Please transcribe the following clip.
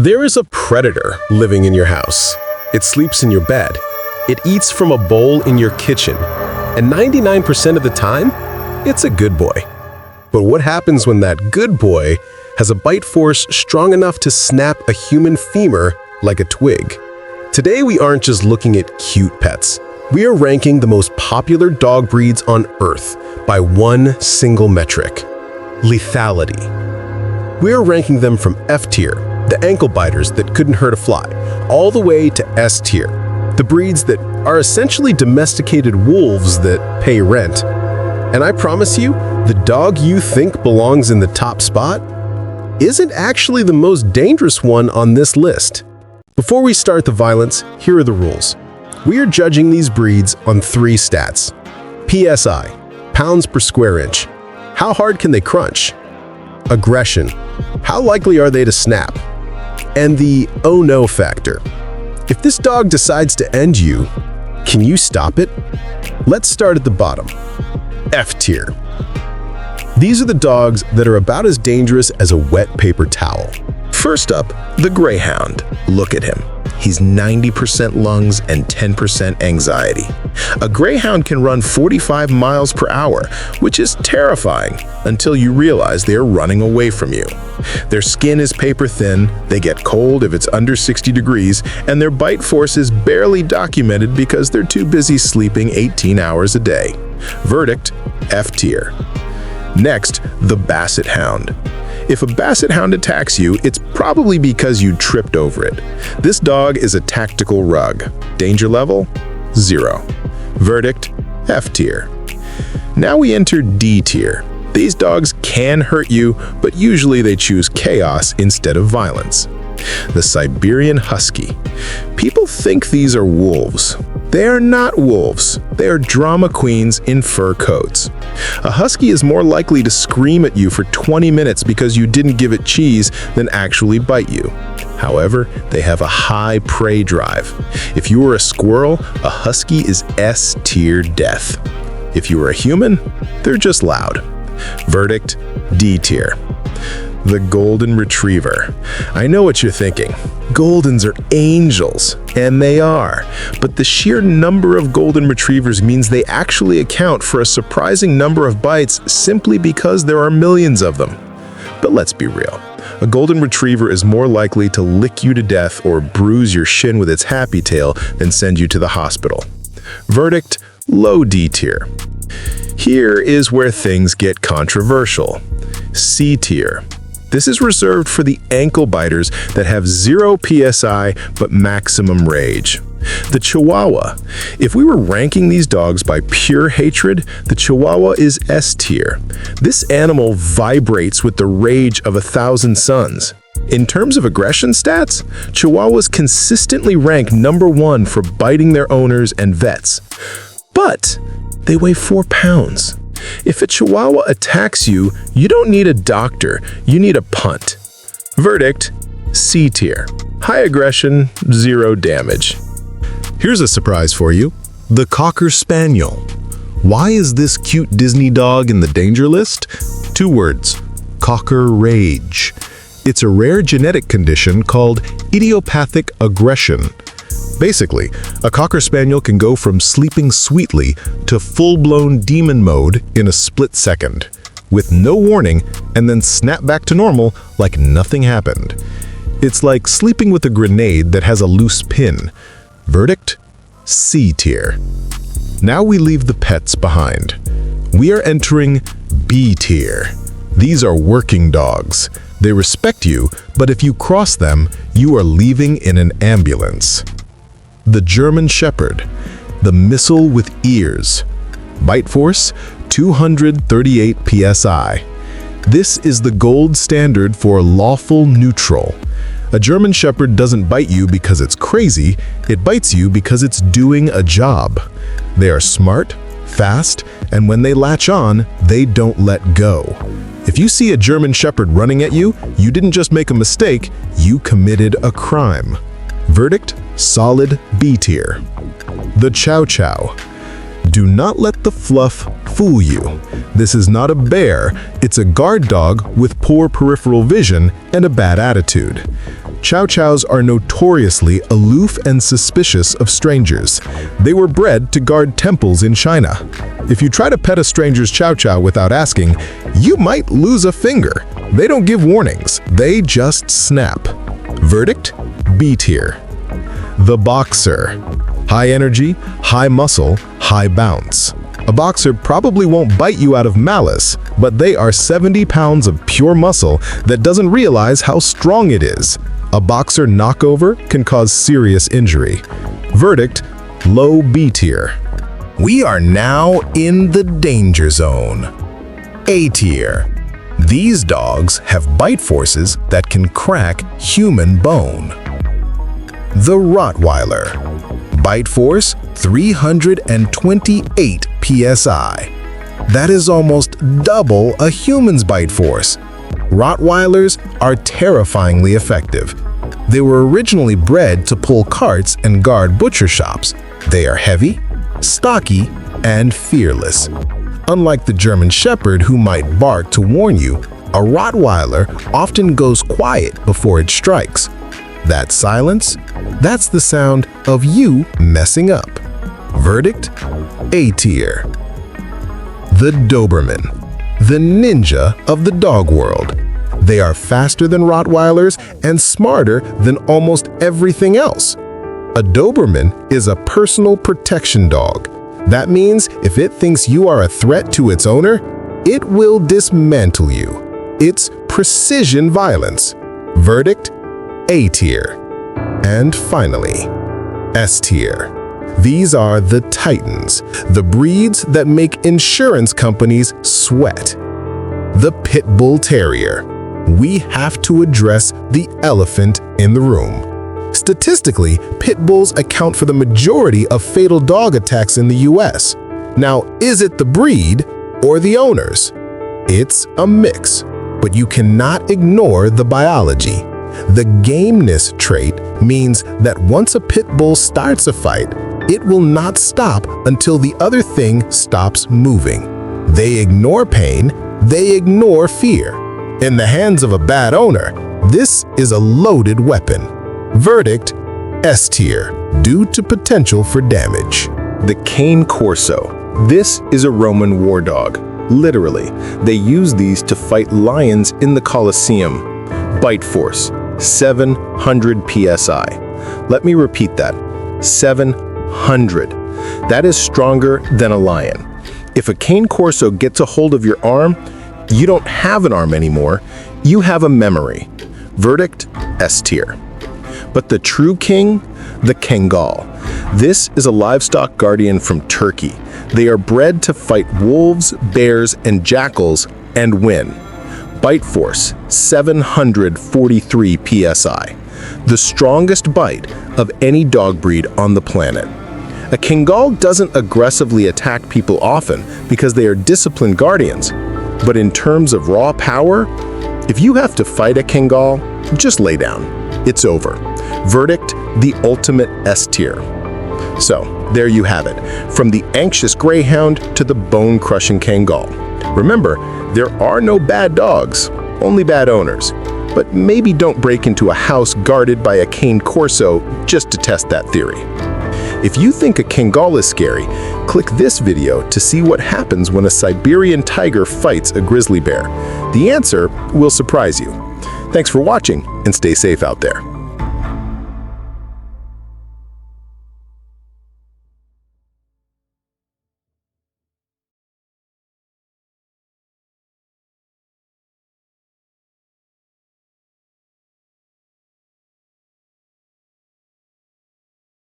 There is a predator living in your house. It sleeps in your bed. It eats from a bowl in your kitchen. And 99% of the time, it's a good boy. But what happens when that good boy has a bite force strong enough to snap a human femur like a twig? Today, we aren't just looking at cute pets. We are ranking the most popular dog breeds on Earth by one single metric: lethality. We are ranking them from F tier, the ankle biters that couldn't hurt a fly, all the way to S tier, the breeds that are essentially domesticated wolves that pay rent. And I promise you, the dog you think belongs in the top spot isn't actually the most dangerous one on this list. Before we start the violence, here are the rules. We are judging these breeds on 3 stats: PSI, pounds per square inch. How hard can they crunch? Aggression, how likely are they to snap? And the oh no factor. If this dog decides to end you, can you stop it? Let's start at the bottom. F tier. These are the dogs that are about as dangerous as a wet paper towel. First up, the Greyhound. Look at him. He's 90% lungs and 10% anxiety. A Greyhound can run 45 miles per hour, which is terrifying until you realize they are running away from you. Their skin is paper thin, they get cold if it's under 60 degrees, and their bite force is barely documented because they're too busy sleeping 18 hours a day. Verdict: F tier. Next, the Basset Hound. If a Basset Hound attacks you, it's probably because you tripped over it. This dog is a tactical rug. Danger level: 0. Verdict: F tier. Now we enter D tier. These dogs can hurt you, but usually they choose chaos instead of violence. The Siberian Husky. People think these are wolves. They are not wolves. They are drama queens in fur coats. A husky is more likely to scream at you for 20 minutes because you didn't give it cheese than actually bite you. However, they have a high prey drive. If you were a squirrel, a husky is S tier death. If you were a human, they're just loud. Verdict: D tier. The Golden Retriever. I know what you're thinking. Goldens are angels, and they are. But the sheer number of Golden Retrievers means they actually account for a surprising number of bites simply because there are millions of them. But let's be real. A Golden Retriever is more likely to lick you to death or bruise your shin with its happy tail than send you to the hospital. Verdict: low D tier. Here is where things get controversial. C tier. This is reserved for the ankle biters that have 0 PSI but maximum rage. The Chihuahua. If we were ranking these dogs by pure hatred, the Chihuahua is S tier. This animal vibrates with the rage of 1,000 suns. In terms of aggression stats, Chihuahuas consistently rank #1 for biting their owners and vets. But they weigh 4 pounds. If a Chihuahua attacks you, you don't need a doctor, you need a punt. Verdict: C tier. High aggression, 0 damage. Here's a surprise for you: the Cocker Spaniel. Why is this cute Disney dog in the danger list? 2 words: Cocker rage. It's a rare genetic condition called idiopathic aggression. Basically, a Cocker Spaniel can go from sleeping sweetly to full-blown demon mode in a split second, with no warning, and then snap back to normal like nothing happened. It's like sleeping with a grenade that has a loose pin. Verdict: C tier. Now we leave the pets behind. We are entering B tier. These are working dogs. They respect you, but if you cross them, you are leaving in an ambulance. The German Shepherd, the missile with ears. Bite force: 238 PSI. This is the gold standard for lawful neutral. A German Shepherd doesn't bite you because it's crazy, it bites you because it's doing a job. They are smart, fast, and when they latch on, they don't let go. If you see a German Shepherd running at you, you didn't just make a mistake, you committed a crime. Verdict: solid B tier. The Chow Chow. Do not let the fluff fool you. This is not a bear, it's a guard dog with poor peripheral vision and a bad attitude. Chow Chows are notoriously aloof and suspicious of strangers. They were bred to guard temples in China. If you try to pet a stranger's Chow Chow without asking, you might lose a finger. They don't give warnings, they just snap. Verdict? B tier. The boxer. High energy, high muscle, high bounce. A boxer probably won't bite you out of malice, but they are 70 pounds of pure muscle that doesn't realize how strong it is. A boxer knockover can cause serious injury. Verdict, low B tier. We are now in the danger zone. A tier. These dogs have bite forces that can crack human bone. The Rottweiler. Bite force 328 psi. That is almost double a human's bite force. Rottweilers are terrifyingly effective. They were originally bred to pull carts and guard butcher shops. They are heavy, stocky, and fearless. Unlike the German Shepherd, who might bark to warn you, a Rottweiler often goes quiet before it strikes. That silence, that's the sound of you messing up. Verdict? A tier. The Doberman, the ninja of the dog world. They are faster than Rottweilers and smarter than almost everything else. A Doberman is a personal protection dog. That means if it thinks you are a threat to its owner, it will dismantle you. It's precision violence. Verdict? A tier. And finally, S tier. These are the titans, the breeds that make insurance companies sweat. The Pit Bull Terrier. We have to address the elephant in the room. Statistically, pit bulls account for the majority of fatal dog attacks in the US. Now, is it the breed or the owners? It's a mix, but you cannot ignore the biology. The gameness trait means that once a pit bull starts a fight, it will not stop until the other thing stops moving. They ignore pain, they ignore fear. In the hands of a bad owner, this is a loaded weapon. Verdict, S tier, due to potential for damage. The cane Corso. This is a Roman war dog. Literally, they use these to fight lions in the Colosseum. Bite force, 700 psi. Let me repeat that, 700. That is stronger than a lion. If a cane Corso gets a hold of your arm, you don't have an arm anymore, you have a memory. Verdict, S tier. But the true king, the Kangal. This is a livestock guardian from Turkey. They are bred to fight wolves, bears, and jackals and win. Bite force, 743 psi. The strongest bite of any dog breed on the planet. A Kangal doesn't aggressively attack people often because they are disciplined guardians. But in terms of raw power, if you have to fight a Kangal, just lay down. It's over. Verdict, the ultimate S tier. So, there you have it. From the anxious greyhound to the bone-crushing Kangal. Remember, there are no bad dogs, only bad owners. But maybe don't break into a house guarded by a cane Corso just to test that theory. If you think a Kangal is scary, click this video to see what happens when a Siberian tiger fights a grizzly bear. The answer will surprise you. Thanks for watching and stay safe out there.